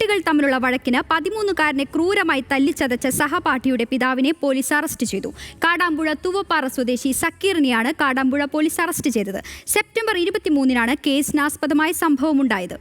കുട്ടികൾ തമ്മിലുള്ള വഴക്കിന് 13-കാരനെ ക്രൂരമായി തല്ലിച്ചതച്ച സഹപാഠിയുടെ പിതാവിനെ പോലീസ് അറസ്റ്റ് ചെയ്തു. കാടാമ്പുഴ തൂവപ്പാറ സ്വദേശി സക്കീറിനെയാണ് കാടാമ്പുഴ പോലീസ് അറസ്റ്റ് ചെയ്തത്. സെപ്റ്റംബർ 23-നാണ് കേസിനാസ്പദമായ സംഭവമുണ്ടായത്.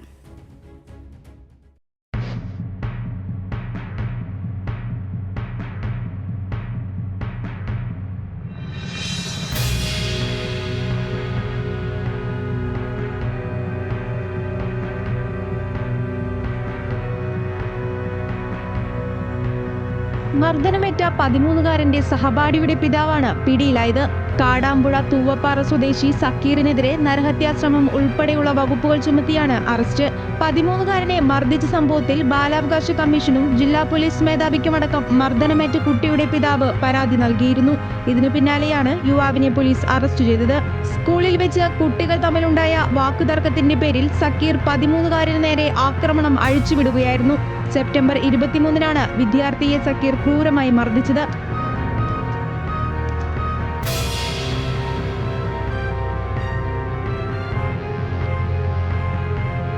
മർദ്ദനമേറ്റ 13-കാരന്റെ സഹപാഠിയുടെ പിതാവാണ് പിടിയിലായത്. കാടാമ്പുഴ തൂവപ്പാറ സ്വദേശി സക്കീറിനെതിരെ നരഹത്യാശ്രമം ഉൾപ്പെടെയുള്ള വകുപ്പുകൾ ചുമത്തിയാണ് അറസ്റ്റ്. 13-കാരനെ മർദ്ദിച്ച സംഭവത്തിൽ ബാലാവകാശ കമ്മീഷനും ജില്ലാ പോലീസ് മേധാവിക്കുമടക്കം മർദ്ദനമേറ്റ കുട്ടിയുടെ പിതാവ് പരാതി നൽകിയിരുന്നു. ഇതിനു പിന്നാലെയാണ് യുവാവിനെ പോലീസ് അറസ്റ്റ് ചെയ്തത്. സ്കൂളിൽ വെച്ച് കുട്ടികൾ തമ്മിലുണ്ടായ വാക്കുതർക്കത്തിന്റെ പേരിൽ സക്കീർ 13-കാരന് നേരെ ആക്രമണം അഴിച്ചുവിടുകയായിരുന്നു. സെപ്റ്റംബർ 23-നാണ് വിദ്യാർത്ഥിയെ സക്കീർ ക്രൂരമായി മർദ്ദിച്ചത്.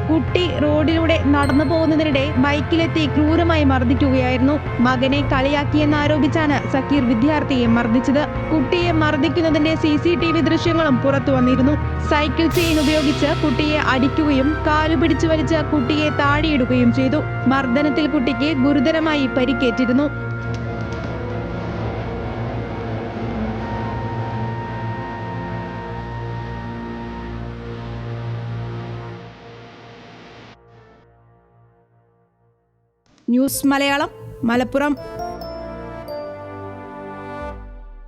കുട്ടി റോഡിലൂടെ നടന്നു പോകുന്നതിനിടെ ബൈക്കിലെത്തി ക്രൂരമായി മർദ്ദിക്കുകയായിരുന്നു. മകനെ കളിയാക്കിയെന്നാരോപിച്ചാണ് സക്കീർ വിദ്യാർത്ഥിയെ മർദ്ദിച്ചത്. കുട്ടിയെ മർദ്ദിക്കുന്നതിന്റെ CCTV ദൃശ്യങ്ങളും പുറത്തു വന്നിരുന്നു. സൈക്കിൾ ചെയിൻ ഉപയോഗിച്ച് കുട്ടിയെ അടിക്കുകയും കാലുപിടിച്ചു വലിച്ച് കുട്ടിയെ താഴെയിടുകയും ചെയ്തു. മർദ്ദനത്തിൽ കുട്ടിക്ക് ഗുരുതരമായി പരിക്കേറ്റിരുന്നു. ന്യൂസ് മലയാളം, മലപ്പുറം.